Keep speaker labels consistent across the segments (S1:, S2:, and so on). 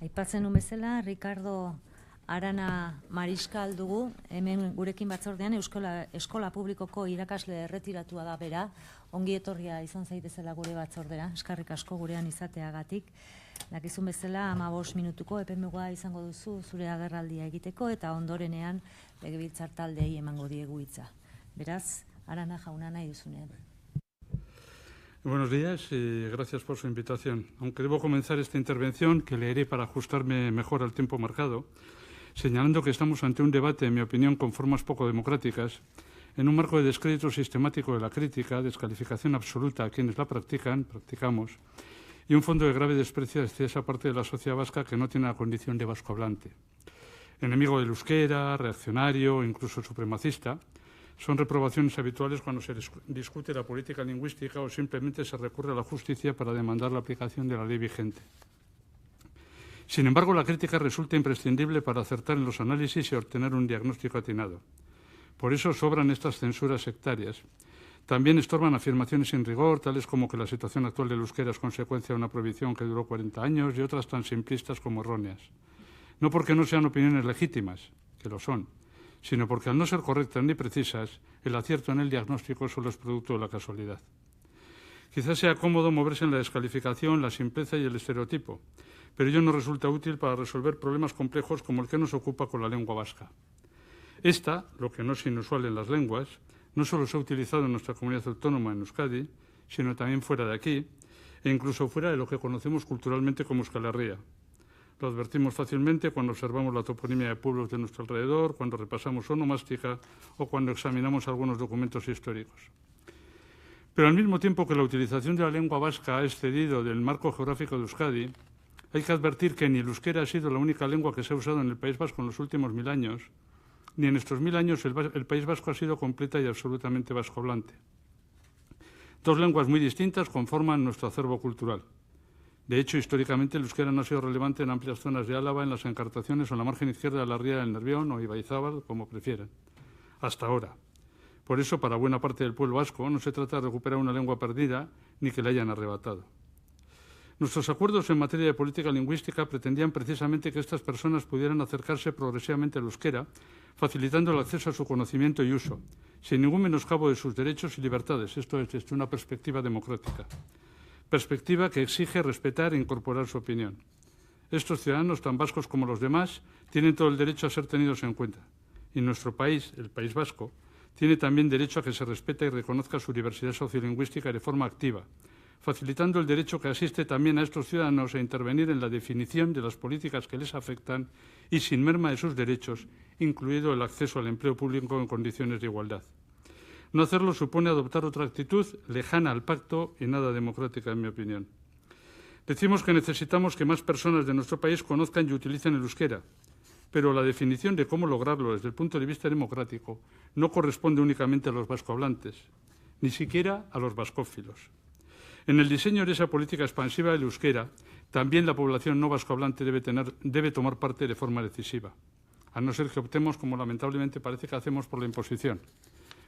S1: Aipatzen nuen bezala, Ricardo Arana Mariskal dugu, hemen gurekin batzordean eskola publikoko irakasle erretiratua da bera, ongi etorria izan zaitezela gure batzordera, eskerrik asko gurean izateagatik. Dakizun bezala, 15 minutuko epemuga izango duzu zure agerraldia egiteko eta ondorenean legebiltzar taldeei emango diegu hitza. Beraz, Arana jauna nahi duzunean.
S2: Buenos días y gracias por su invitación. Aunque debo comenzar esta intervención, que leeré para ajustarme mejor al tiempo marcado, señalando que estamos ante un debate, en mi opinión, con formas poco democráticas, en un marco de descrédito sistemático de la crítica, descalificación absoluta a quienes la practicamos, y un fondo de grave desprecio hacia esa parte de la sociedad vasca que no tiene la condición de vascohablante. Enemigo del euskera, reaccionario, incluso supremacista, son reprobaciones habituales cuando se discute la política lingüística o simplemente se recurre a la justicia para demandar la aplicación de la ley vigente. Sin embargo, la crítica resulta imprescindible para acertar en los análisis y obtener un diagnóstico atinado. Por eso sobran estas censuras sectarias. También estorban afirmaciones sin rigor, tales como que la situación actual del euskera es consecuencia de una prohibición que duró 40 años y otras tan simplistas como erróneas. No porque no sean opiniones legítimas, que lo son, sino porque al no ser correctas ni precisas, el acierto en el diagnóstico solo es producto de la casualidad. Quizás sea cómodo moverse en la descalificación, la simpleza y el estereotipo, pero ello no resulta útil para resolver problemas complejos como el que nos ocupa con la lengua vasca. Esta, lo que no es inusual en las lenguas, no solo se ha utilizado en nuestra comunidad autónoma en Euskadi, sino también fuera de aquí, e incluso fuera de lo que conocemos culturalmente como Euskal Herria. Lo advertimos fácilmente cuando observamos la toponimia de pueblos de nuestro alrededor, cuando repasamos onomástica o cuando examinamos algunos documentos históricos. Pero al mismo tiempo que la utilización de la lengua vasca ha excedido del marco geográfico de Euskadi, hay que advertir que ni el euskera ha sido la única lengua que se ha usado en el País Vasco en los últimos 1000 años, ni en estos 1000 años el País Vasco ha sido completa y absolutamente vascohablante. Dos lenguas muy distintas conforman nuestro acervo cultural. De hecho, históricamente el euskera no ha sido relevante en amplias zonas de Álava, en las encartaciones o en la margen izquierda de la ría del Nervión o Ibaizábal, como prefieran, hasta ahora. Por eso, para buena parte del pueblo vasco, no se trata de recuperar una lengua perdida ni que la hayan arrebatado. Nuestros acuerdos en materia de política lingüística pretendían precisamente que estas personas pudieran acercarse progresivamente al euskera, facilitando el acceso a su conocimiento y uso, sin ningún menoscabo de sus derechos y libertades, esto es, desde una perspectiva democrática. Perspectiva que exige respetar e incorporar su opinión. Estos ciudadanos, tan vascos como los demás, tienen todo el derecho a ser tenidos en cuenta. Y nuestro país, el País Vasco, tiene también derecho a que se respete y reconozca su diversidad sociolingüística de forma activa, facilitando el derecho que asiste también a estos ciudadanos a intervenir en la definición de las políticas que les afectan y sin merma de sus derechos, incluido el acceso al empleo público en condiciones de igualdad. No hacerlo supone adoptar otra actitud lejana al pacto y nada democrática, en mi opinión. Decimos que necesitamos que más personas de nuestro país conozcan y utilicen el euskera, pero la definición de cómo lograrlo desde el punto de vista democrático no corresponde únicamente a los vascohablantes, ni siquiera a los vascófilos. En el diseño de esa política expansiva del euskera, también la población no vascohablante debe tomar parte de forma decisiva, a no ser que optemos, como lamentablemente parece que hacemos, por la imposición.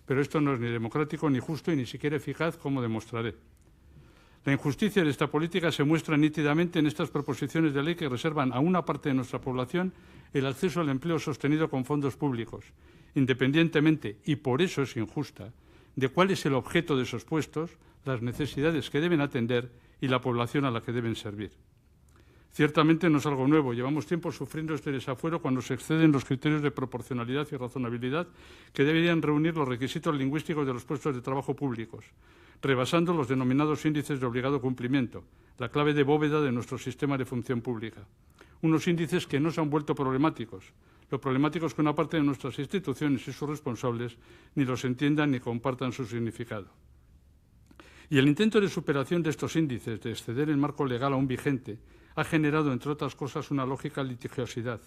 S2: Pero esto no es ni democrático, ni justo y ni siquiera eficaz, como demostraré. La injusticia de esta política se muestra nítidamente en estas proposiciones de ley que reservan a una parte de nuestra población el acceso al empleo sostenido con fondos públicos, independientemente, y por eso es injusta, de cuál es el objeto de esos puestos, las necesidades que deben atender y la población a la que deben servir. Ciertamente no es algo nuevo. Llevamos tiempo sufriendo este desafuero cuando se exceden los criterios de proporcionalidad y razonabilidad que deberían reunir los requisitos lingüísticos de los puestos de trabajo públicos, rebasando los denominados índices de obligado cumplimiento, la clave de bóveda de nuestro sistema de función pública. Unos índices que no se han vuelto problemáticos. Lo problemático es que una parte de nuestras instituciones y sus responsables ni los entiendan ni compartan su significado. Y el intento de superación de estos índices, de exceder el marco legal aún vigente, ha generado, entre otras cosas, una lógica litigiosidad.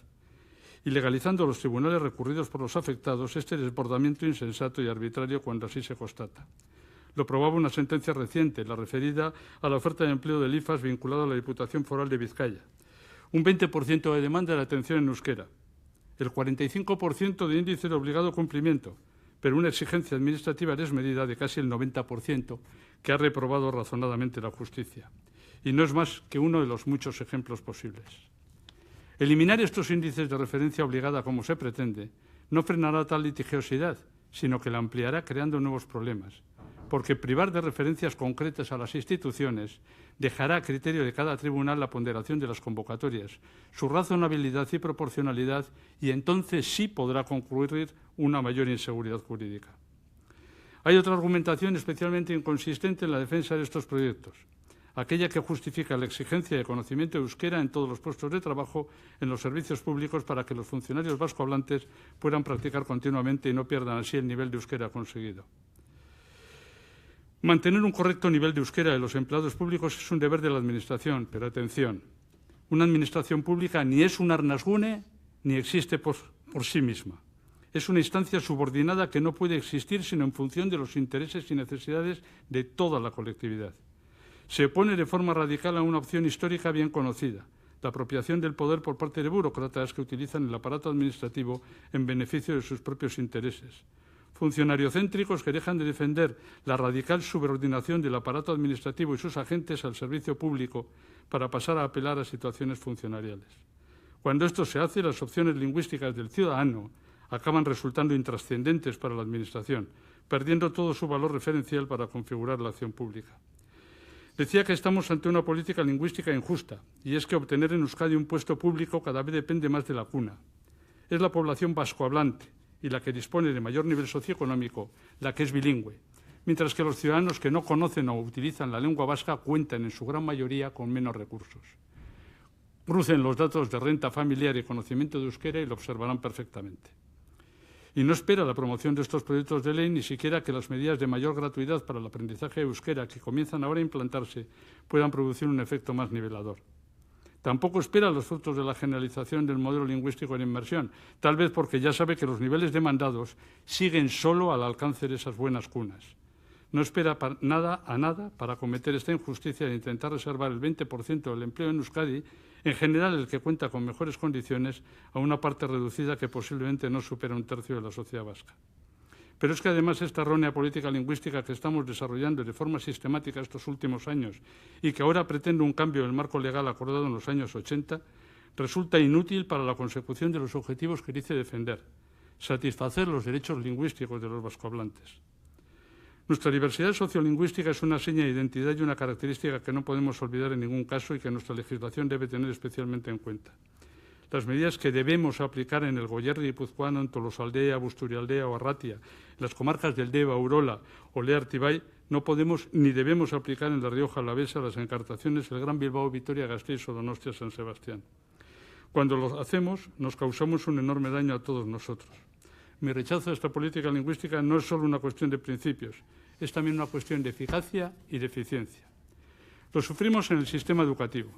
S2: Y legalizando los tribunales recurridos por los afectados, este desbordamiento insensato y arbitrario cuando así se constata. Lo probaba una sentencia reciente, la referida a la oferta de empleo del IFAS vinculada a la Diputación Foral de Vizcaya. Un 20% de demanda de atención en euskera, el 45% de índice de obligado cumplimiento, pero una exigencia administrativa desmedida de casi el 90%, que ha reprobado razonadamente la justicia. Y no es más que uno de los muchos ejemplos posibles. Eliminar estos índices de referencia obligada, como se pretende, no frenará tal litigiosidad, sino que la ampliará creando nuevos problemas, porque privar de referencias concretas a las instituciones dejará a criterio de cada tribunal la ponderación de las convocatorias, su razonabilidad y proporcionalidad, y entonces sí podrá concluir una mayor inseguridad jurídica. Hay otra argumentación especialmente inconsistente en la defensa de estos proyectos, aquella que justifica la exigencia de conocimiento de euskera en todos los puestos de trabajo en los servicios públicos para que los funcionarios vascohablantes puedan practicar continuamente y no pierdan así el nivel de euskera conseguido. Mantener un correcto nivel de euskera de los empleados públicos es un deber de la Administración, pero atención, una Administración pública ni es un arnasgune ni existe por sí misma. Es una instancia subordinada que no puede existir sino en función de los intereses y necesidades de toda la colectividad. Se opone de forma radical a una opción histórica bien conocida, la apropiación del poder por parte de burócratas que utilizan el aparato administrativo en beneficio de sus propios intereses. Funcionariocéntricos que dejan de defender la radical subordinación del aparato administrativo y sus agentes al servicio público para pasar a apelar a situaciones funcionariales. Cuando esto se hace, las opciones lingüísticas del ciudadano acaban resultando intrascendentes para la Administración, perdiendo todo su valor referencial para configurar la acción pública. Decía que estamos ante una política lingüística injusta, y es que obtener en Euskadi un puesto público cada vez depende más de la cuna. Es la población vascohablante y la que dispone de mayor nivel socioeconómico la que es bilingüe, mientras que los ciudadanos que no conocen o utilizan la lengua vasca cuentan en su gran mayoría con menos recursos. Crucen los datos de renta familiar y conocimiento de euskera y lo observarán perfectamente. Y no espera la promoción de estos proyectos de ley ni siquiera que las medidas de mayor gratuidad para el aprendizaje de euskera que comienzan ahora a implantarse puedan producir un efecto más nivelador. Tampoco espera los frutos de la generalización del modelo lingüístico en inmersión, tal vez porque ya sabe que los niveles demandados siguen solo al alcance de esas buenas cunas. No espera nada para cometer esta injusticia de intentar reservar el 20% del empleo en Euskadi, en general el que cuenta con mejores condiciones, a una parte reducida que posiblemente no supera un tercio de la sociedad vasca. Pero es que además esta errónea política lingüística que estamos desarrollando de forma sistemática estos últimos años y que ahora pretende un cambio del marco legal acordado en los años 80, resulta inútil para la consecución de los objetivos que dice defender, satisfacer los derechos lingüísticos de los vascohablantes. Nuestra diversidad sociolingüística es una seña de identidad y una característica que no podemos olvidar en ningún caso y que nuestra legislación debe tener especialmente en cuenta. Las medidas que debemos aplicar en el Goierri guipuzcoano, en Tolosaldea, Busturialdea o Arratia, en las comarcas del Deva, Urola o Leartibay, no podemos ni debemos aplicar en la Rioja Alavesa, las encartaciones, el Gran Bilbao, Vitoria-Gasteiz o Donostia-San Sebastián. Cuando lo hacemos, nos causamos un enorme daño a todos nosotros. Mi rechazo a esta política lingüística no es solo una cuestión de principios, es también una cuestión de eficacia y de eficiencia. Lo sufrimos en el sistema educativo.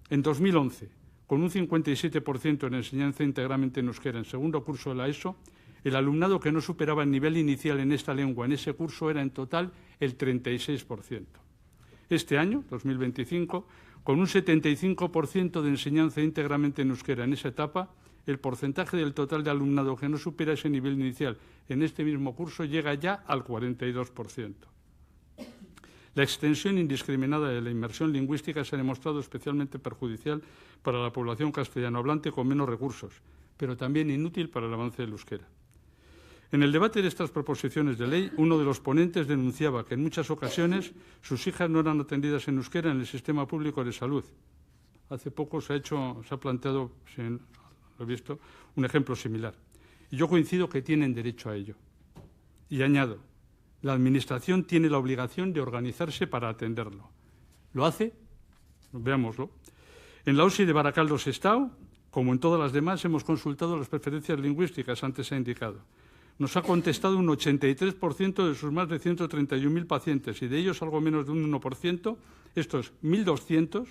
S2: En 2011, con un 57% en enseñanza íntegramente en euskera en segundo curso de la ESO, el alumnado que no superaba el nivel inicial en esta lengua en ese curso era en total el 36%. Este año, 2025, con un 75% de enseñanza íntegramente en euskera en esa etapa, el porcentaje del total de alumnado que no supera ese nivel inicial en este mismo curso llega ya al 42%. La extensión indiscriminada de la inmersión lingüística se ha demostrado especialmente perjudicial para la población castellanohablante con menos recursos, pero también inútil para el avance del euskera. En el debate de estas proposiciones de ley, uno de los ponentes denunciaba que en muchas ocasiones sus hijas no eran atendidas en euskera en el sistema público de salud. Hace poco se ha planteado, lo he visto, un ejemplo similar. Y yo coincido que tienen derecho a ello. Y añado, la Administración tiene la obligación de organizarse para atenderlo. ¿Lo hace? Veámoslo. En la OSI de Baracaldo-Sestao, como en todas las demás, hemos consultado las preferencias lingüísticas, antes se ha indicado. Nos ha contestado un 83% de sus más de 131.000 pacientes y de ellos algo menos de un 1%, estos 1.200,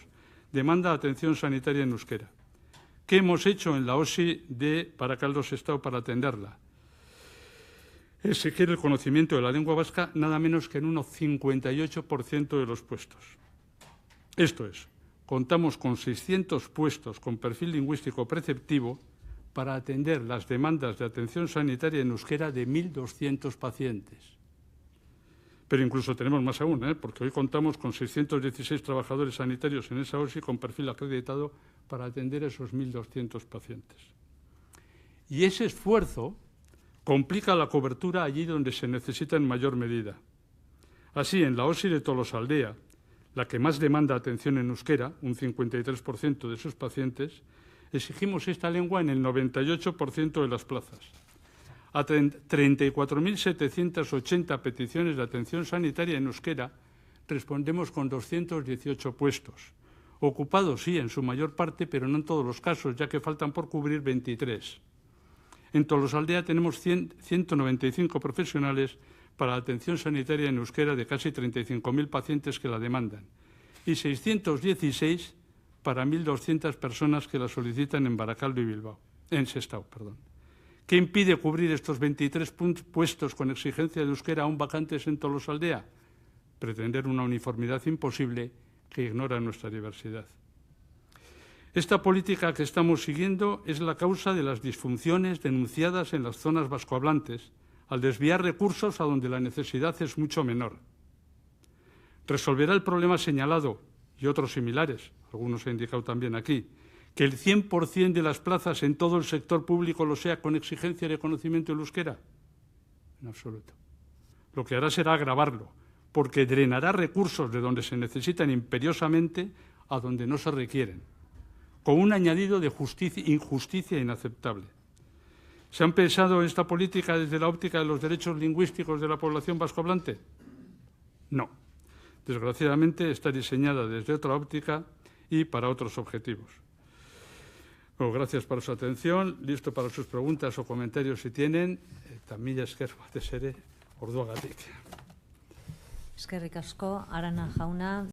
S2: demanda atención sanitaria en euskera. ¿Qué hemos hecho en la OSI de Baracaldo-Sestao para atenderla? Exigir el conocimiento de la lengua vasca nada menos que en un 58% de los puestos. Esto es, contamos con 600 puestos con perfil lingüístico preceptivo para atender las demandas de atención sanitaria en euskera de 1.200 pacientes. Pero incluso tenemos más aún, porque hoy contamos con 616 trabajadores sanitarios en esa OSI con perfil acreditado para atender a esos 1.200 pacientes. Y ese esfuerzo complica la cobertura allí donde se necesita en mayor medida. Así, en la OSI de Tolosaldea, la que más demanda atención en euskera, un 53% de sus pacientes, exigimos esta lengua en el 98% de las plazas. A 34.780 peticiones de atención sanitaria en euskera respondemos con 218 puestos, ocupados sí en su mayor parte, pero no en todos los casos, ya que faltan por cubrir 23. En Tolosaldea tenemos 195 profesionales para la atención sanitaria en euskera de casi 35.000 pacientes que la demandan y 616 para 1.200 personas que la solicitan en Barakaldo y Bilbao, en Sestao, perdón. ¿Qué impide cubrir estos 23 puestos con exigencia de euskera aún vacantes en Tolosaldea? Pretender una uniformidad imposible que ignora nuestra diversidad. Esta política que estamos siguiendo es la causa de las disfunciones denunciadas en las zonas vascohablantes al desviar recursos a donde la necesidad es mucho menor. Resolverá el problema señalado y otros similares, algunos he indicado también aquí, que el 100% de las plazas en todo el sector público lo sea con exigencia de conocimiento del euskera. En absoluto. Lo que hará será agravarlo, porque drenará recursos de donde se necesitan imperiosamente a donde no se requieren, con un añadido de injusticia inaceptable. ¿Se han pensado en esta política desde la óptica de los derechos lingüísticos de la población vascohablante? No. Desgraciadamente está diseñada desde otra óptica y para otros objetivos. Bueno, gracias por su atención. Listo para sus preguntas o comentarios si tienen. Mila esker batez ere orduagatik.
S1: Eskerrik asko, Arana jauna.